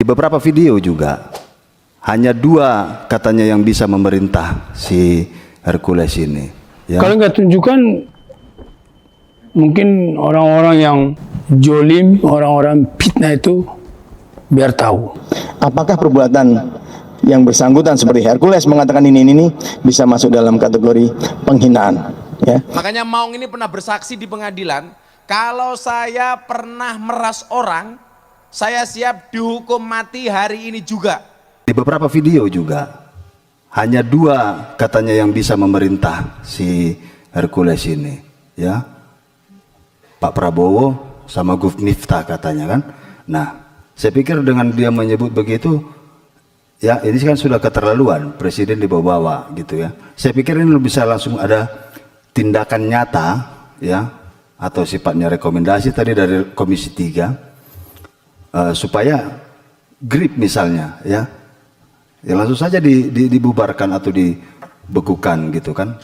Di beberapa video juga hanya dua katanya yang bisa memerintah si Hercules ini. Ya. Kalau nggak tunjukkan, mungkin orang-orang yang jolim, orang-orang fitnah itu biar tahu. Apakah perbuatan yang bersangkutan seperti Hercules mengatakan ini bisa masuk dalam kategori penghinaan? Ya. Makanya Maung ini pernah bersaksi di pengadilan, kalau saya pernah meras orang, saya siap dihukum mati hari ini juga. Di beberapa video juga hanya dua katanya yang bisa memerintah si Hercules ini, ya, Pak Prabowo sama Guf Miftah katanya kan. Nah, saya pikir dengan dia menyebut begitu, ya ini kan sudah keterlaluan, presiden dibawa-bawa gitu ya. Saya pikir ini bisa langsung ada tindakan nyata, ya, atau sifatnya rekomendasi tadi dari Komisi 3. Supaya grip misalnya, ya langsung saja dibubarkan atau dibekukan gitu kan.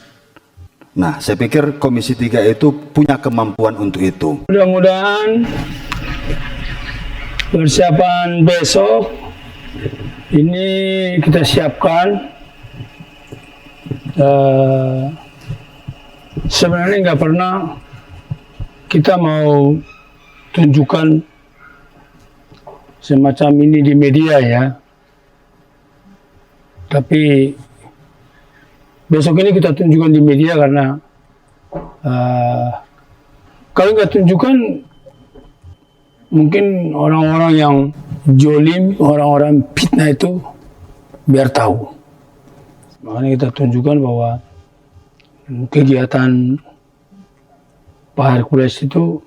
Nah, saya pikir Komisi 3 itu punya kemampuan untuk itu. Mudah-mudahan persiapan besok ini kita siapkan. Sebenarnya nggak pernah kita mau tunjukkan semacam ini di media ya, tapi besok ini kita tunjukkan di media karena kalau nggak tunjukkan, mungkin orang-orang yang jolim, orang-orang fitnah itu biar tahu. Makanya kita tunjukkan bahwa kegiatan Pak Hercules itu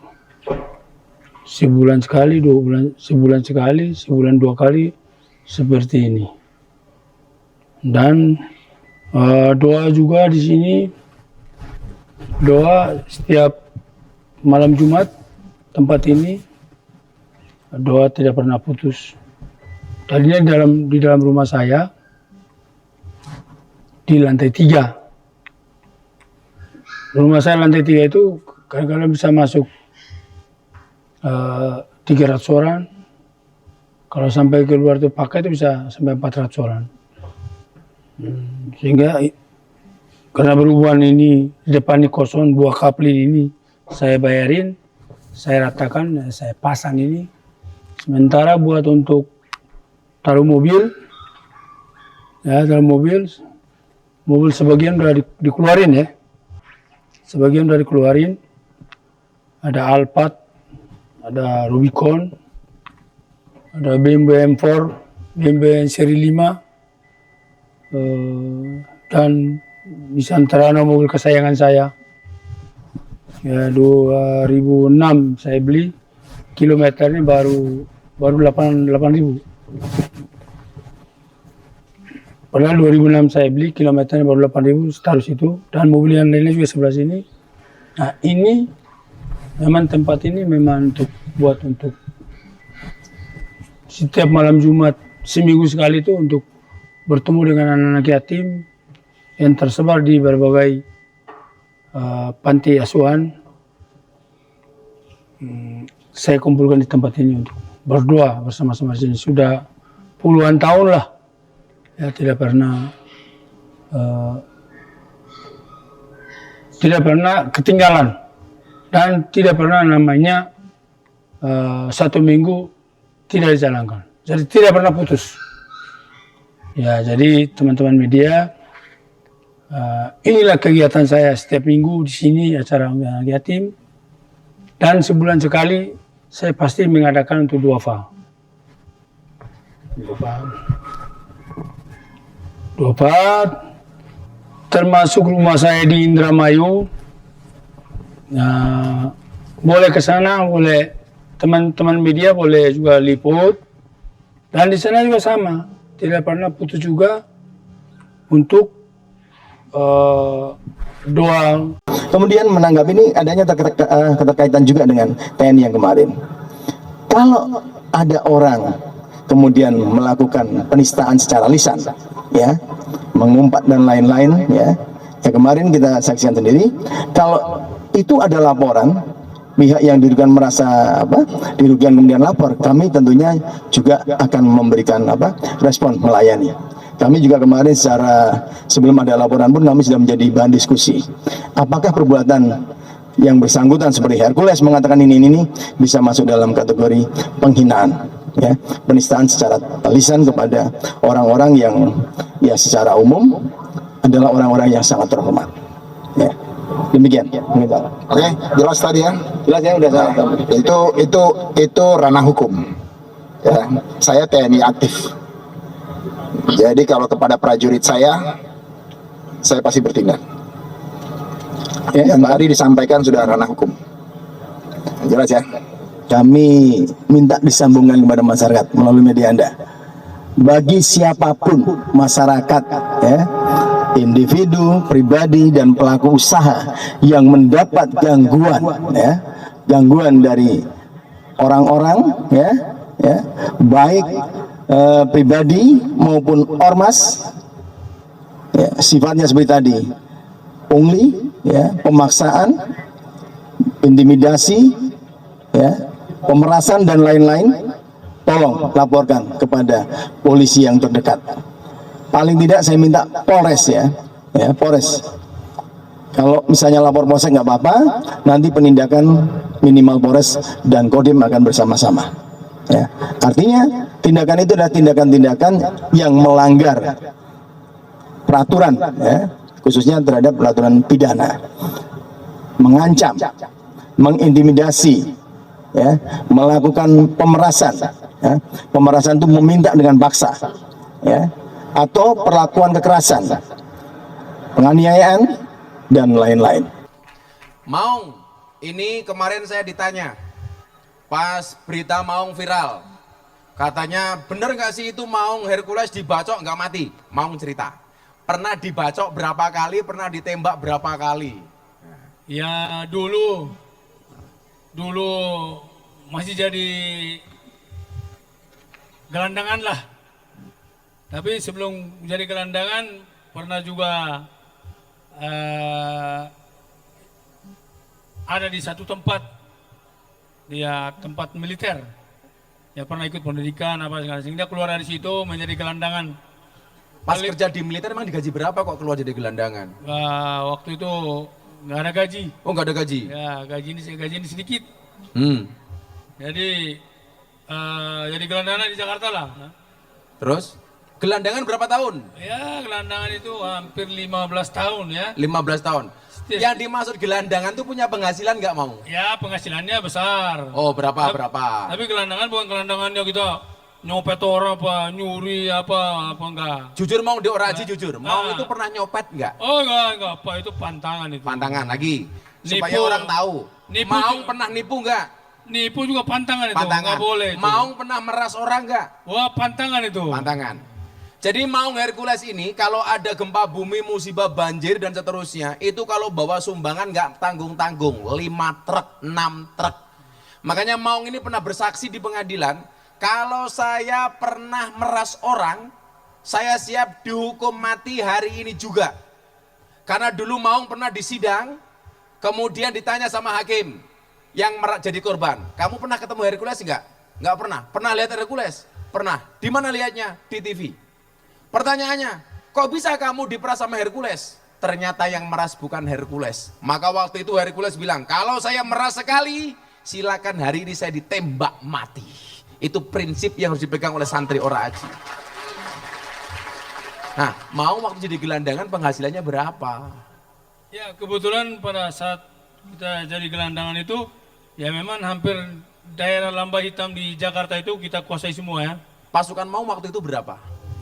sebulan sekali, 2 bulan, sebulan sekali, sebulan 2 kali seperti ini. Dan doa juga di sini, doa setiap malam Jumat tempat ini, doa tidak pernah putus. Tadinya di dalam rumah saya di lantai 3. Rumah saya lantai 3 itu kadang-kadang bisa masuk 300 orang. Kalau sampai keluar itu pakai itu bisa sampai 400 orang. Sehingga karena berhubungan ini di depan ini kosong, 2 kapling ini saya bayarin, saya ratakan, saya pasang ini. Sementara buat untuk taruh mobil, ya taruh mobil sebagian udah dikeluarin ya. Sebagian udah dikeluarin. Ada Alphard, ada Rubicon, ada BMW M4, BMW seri 5, dan Nissan Terano, mobil kesayangan saya. Ya 2006 saya beli, kilometernya baru 8.000. Padahal 2006 saya beli, kilometernya baru 8.000, taruh situ. Dan mobil yang lainnya juga sebelah sini. Nah ini memang tempat ini memang untuk setiap malam Jumat seminggu sekali itu untuk bertemu dengan anak-anak yatim yang tersebar di berbagai panti asuhan. Saya kumpulkan di tempat ini untuk berdoa bersama-sama di sini. Sudah puluhan tahun lah, ya tidak pernah ketinggalan. Dan tidak pernah namanya 1 minggu tidak dijalankan. Jadi tidak pernah putus. Ya, jadi teman-teman media, inilah kegiatan saya setiap minggu di sini, acara anak yatim. Dan sebulan sekali saya pasti mengadakan untuk duafa. Duafa termasuk rumah saya di Indramayu. Nah, boleh ke sana, boleh teman-teman media boleh juga liput. Dan di sana juga sama, tidak pernah putus juga untuk doa. Kemudian menanggapi ini adanya keterkaitan juga dengan TNI yang kemarin. Kalau ada orang kemudian melakukan penistaan secara lisan, ya, mengumpat dan lain-lain, ya kemarin kita saksikan sendiri. Kalau itu ada laporan pihak yang dirugikan merasa dirugikan kemudian lapor, kami tentunya juga akan memberikan respon, melayani. Kami juga kemarin sebelum ada laporan pun kami sudah menjadi bahan diskusi. Apakah perbuatan yang bersangkutan seperti Hercules mengatakan ini bisa masuk dalam kategori penghinaan, ya, penistaan secara lisan kepada orang-orang yang ya secara umum adalah orang-orang yang sangat terhormat. Ya. Demikian. Oke, jelas tadi ya. Jelas ya, udah salah. Itu ranah hukum. Ya, saya TNI aktif. Jadi kalau kepada prajurit saya pasti bertindak. Ya, yang tadi disampaikan sudah ranah hukum. Jelas ya. Kami minta disambungkan kepada masyarakat melalui media Anda. Bagi siapapun masyarakat, ya, individu, pribadi dan pelaku usaha yang mendapat gangguan, ya, gangguan dari orang-orang, ya, baik pribadi maupun ormas, ya, sifatnya seperti tadi, pungli, ya, pemaksaan, intimidasi, ya, pemerasan dan lain-lain, tolong laporkan kepada polisi yang terdekat. Paling tidak saya minta Polres, ya Polres. Kalau misalnya lapor polsek nggak apa-apa, nanti penindakan minimal Polres dan Kodim akan bersama-sama. Ya. Artinya tindakan itu adalah tindakan-tindakan yang melanggar peraturan, ya, khususnya terhadap peraturan pidana, mengancam, mengintimidasi, ya, melakukan pemerasan, ya. Pemerasan itu meminta dengan paksa, ya, atau perlakuan kekerasan, penganiayaan dan lain-lain. Maung, ini kemarin saya ditanya pas berita Maung viral, katanya bener nggak sih itu Maung Hercules dibacok nggak mati? Maung cerita, pernah dibacok berapa kali, pernah ditembak berapa kali? Ya dulu masih jadi gelandangan lah. Tapi sebelum jadi gelandangan pernah juga ada di satu tempat, dia tempat militer. Ya pernah ikut pendidikan apa segala, sehingga keluar dari situ menjadi gelandangan. Pas kerja di militer emang digaji berapa kok keluar jadi gelandangan? Waktu itu nggak ada gaji. Oh nggak ada gaji? Ya gaji ini sedikit. Jadi jadi gelandangan di Jakarta lah. Terus gelandangan berapa tahun? Ya gelandangan itu hampir 15 tahun ya. 15 tahun. Yang dimaksud gelandangan tuh punya penghasilan nggak mau? Ya penghasilannya besar. Oh berapa? Tapi gelandangan bukan gelandangannya kita nyopet orang apa, nyuri apa enggak. Jujur Maung di Oraji jujur. Maung itu pernah nyopet nggak? Oh enggak apa, itu pantangan itu. Pantangan lagi. Supaya Nipu. orang tahu. Nipu Maung juga. pernah nipu nggak? Nipu juga pantangan itu, Pantangan. nggak boleh itu. Maung pernah meras orang nggak? Wah pantangan itu. Pantangan. Jadi Maung Hercules ini kalau ada gempa bumi, musibah banjir dan seterusnya, itu kalau bawa sumbangan nggak tanggung-tanggung, 5 truk, 6 truk. Makanya Maung ini pernah bersaksi di pengadilan, kalau saya pernah meras orang, saya siap dihukum mati hari ini juga. Karena dulu Maung pernah disidang, kemudian ditanya sama hakim yang jadi korban, kamu pernah ketemu Hercules enggak? Enggak pernah. Pernah lihat Hercules? Pernah. Di mana lihatnya? Di TV. Pertanyaannya, kok bisa kamu diperas sama Hercules? Ternyata yang meras bukan Hercules. Maka waktu itu Hercules bilang, kalau saya meras sekali, silakan hari ini saya ditembak mati. Itu prinsip yang harus dipegang oleh santri Oraji. Nah, mau waktu jadi gelandangan penghasilannya berapa? Ya kebetulan pada saat kita jadi gelandangan itu, ya memang hampir daerah lamba hitam di Jakarta itu kita kuasai semua ya. Pasukan mau waktu itu berapa?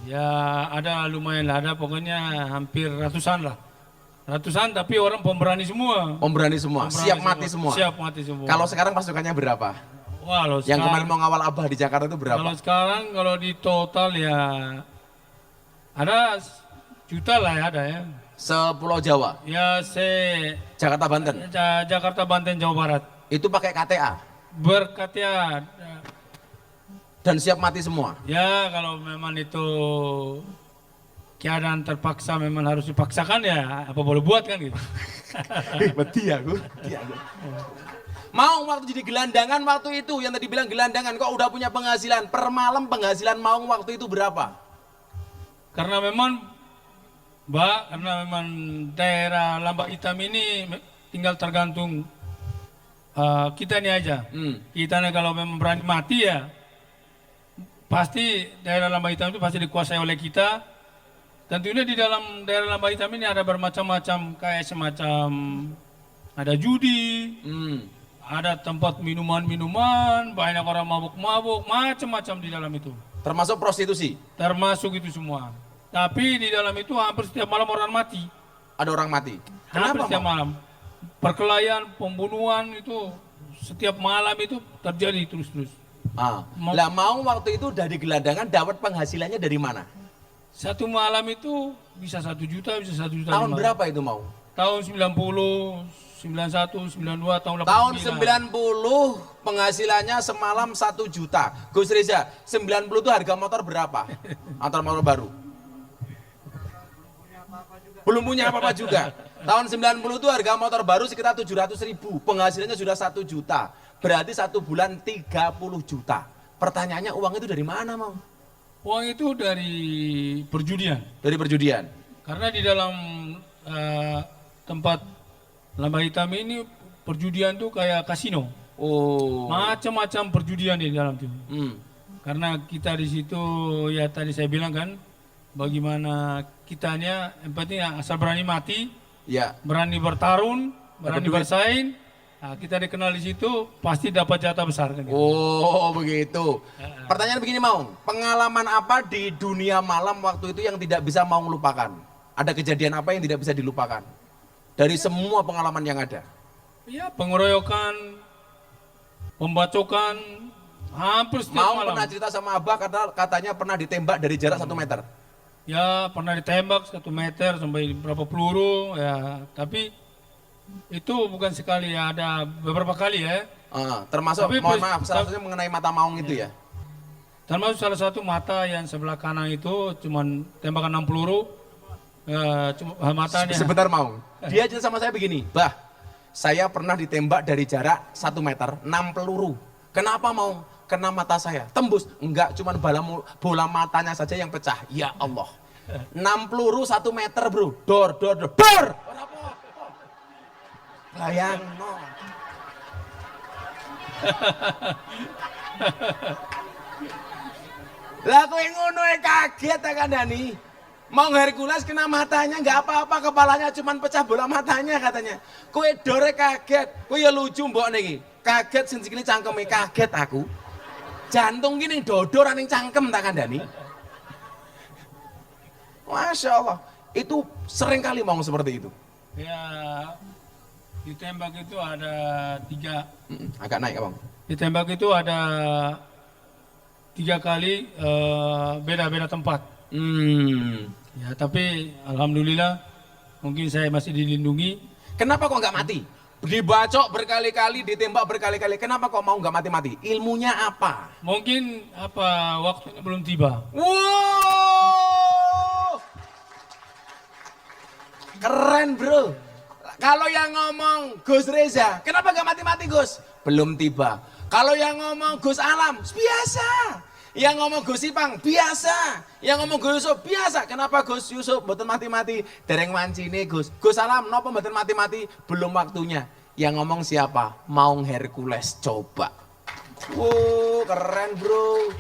Ya ada lumayan lah, ada pokoknya hampir ratusan lah. Ratusan tapi orang pemberani semua. Pemberani semua, Pemberani siap mati semua. Siap mati semua. Kalau sekarang pasukannya berapa? Wah, Yang kemarin mau ngawal Abah di Jakarta itu berapa? Kalau sekarang kalau di total ya ada juta lah ya, ada ya. Sepulau Jawa, Ya Jakarta, Banten. Jakarta, Banten, Jawa Barat. Itu pakai KTA Berkatnya dan siap mati semua. ya kalau memang itu keadaan terpaksa memang harus dipaksakan ya apa boleh buat kan gitu. Mati aku. Maung waktu jadi gelandangan waktu itu, yang tadi bilang gelandangan, kok udah punya penghasilan, per malam penghasilan Maung waktu itu berapa? Karena memang, Mbak, karena memang daerah Lambak Hitam ini tinggal tergantung kita ini aja. Kita nih kalau memang berani mati ya, pasti daerah Lambak Hitam itu pasti dikuasai oleh kita. Tentunya di dalam daerah Lambak Hitam ini ada bermacam-macam, kayak semacam ada judi, ada tempat minuman-minuman, banyak orang mabuk-mabuk, macam-macam di dalam itu. Termasuk prostitusi? Termasuk itu semua. Tapi di dalam itu hampir setiap malam orang mati. Ada orang mati? Hampir Kenapa, setiap Mang? malam. Perkelahian, pembunuhan itu setiap malam itu terjadi terus-terus. Lah Maung waktu itu dari gelandangan dapat penghasilannya dari mana? Satu malam itu bisa 1 juta, bisa 1 juta. Tahun 5. berapa itu Maung? Tahun 90, 91, 92, tahun 89. Tahun 90 penghasilannya semalam 1 juta. Gus Reza, 90 itu harga motor berapa? Antar motor baru? Belum punya apa-apa juga. Tahun 90 itu harga motor baru sekitar 700.000. Penghasilannya sudah 1 juta. Berarti 1 bulan 30 juta. Pertanyaannya uang itu dari mana, Mang? Uang itu dari perjudian. Dari perjudian. Karena di dalam tempat Lambak Hitam ini perjudian tuh kayak kasino. Oh. Macam-macam perjudian di dalam itu. Hmm. Karena kita di situ ya tadi saya bilang kan, bagaimana kitanya yang penting asal berani mati, Ya. berani bertarung, berani duit. bersaing. Nah, kita dikenal di situ pasti dapat jatah besar kan. Gitu. Oh, begitu. Pertanyaan begini, Maung. Pengalaman apa di dunia malam waktu itu yang tidak bisa Maung lupakan? Ada kejadian apa yang tidak bisa dilupakan? Dari semua pengalaman yang ada. Ya, pengeroyokan, pembacokan, hampir setiap Maung malam. pernah cerita sama Abah katanya pernah ditembak dari jarak 1 meter. Ya, pernah ditembak 1 meter sampai berapa peluru ya, tapi itu bukan sekali ya, ada beberapa kali ya. Termasuk, Tapi mohon pres- maaf, salah satunya mengenai mata Maung itu ya. Termasuk salah satu mata yang sebelah kanan itu cuman tembakan 6 peluru, cuma matanya. Sebentar Maung. Dia cerita sama saya begini, Bah, saya pernah ditembak dari jarak 1 meter, 6 peluru. Kenapa Maung? Kena mata saya, tembus. Enggak, cuman bola matanya saja yang pecah. Ya Allah. 6 peluru 1 meter bro. Dor. Bayang no. Lah kowe ngono kaget ta kandhani. Mau Hercules kena matanya nggak apa-apa, kepalanya cuman pecah bola matanya katanya. Kowe dore kaget, kowe ya lucu mbok niki. Kaget sing sikile cangkeme kaget aku. Jantung gini dodor ning cangkem tak kandhani. Masya Allah, itu sering kali mau seperti itu. Ya, ditembak itu ada 3. Agak naik abang. Ditembak itu ada 3 kali, beda-beda tempat. Ya, tapi alhamdulillah mungkin saya masih dilindungi. Kenapa kok nggak mati? Dibacok berkali-kali, ditembak berkali-kali. Kenapa kok mau nggak mati-mati? Ilmunya apa? Mungkin apa waktunya belum tiba. Wow, keren bro. Kalau yang ngomong Gus Reza, kenapa nggak mati-mati Gus? Belum tiba. Kalau yang ngomong Gus Alam, biasa. Yang ngomong Gus Ipang, biasa. Yang ngomong Gus Yusuf, biasa. Kenapa Gus Yusuf mboten mati-mati? Dereng wancine Gus. Gus Alam, napa mboten mati-mati? Belum waktunya. Yang ngomong siapa? Maung Hercules, coba. Wow, keren bro.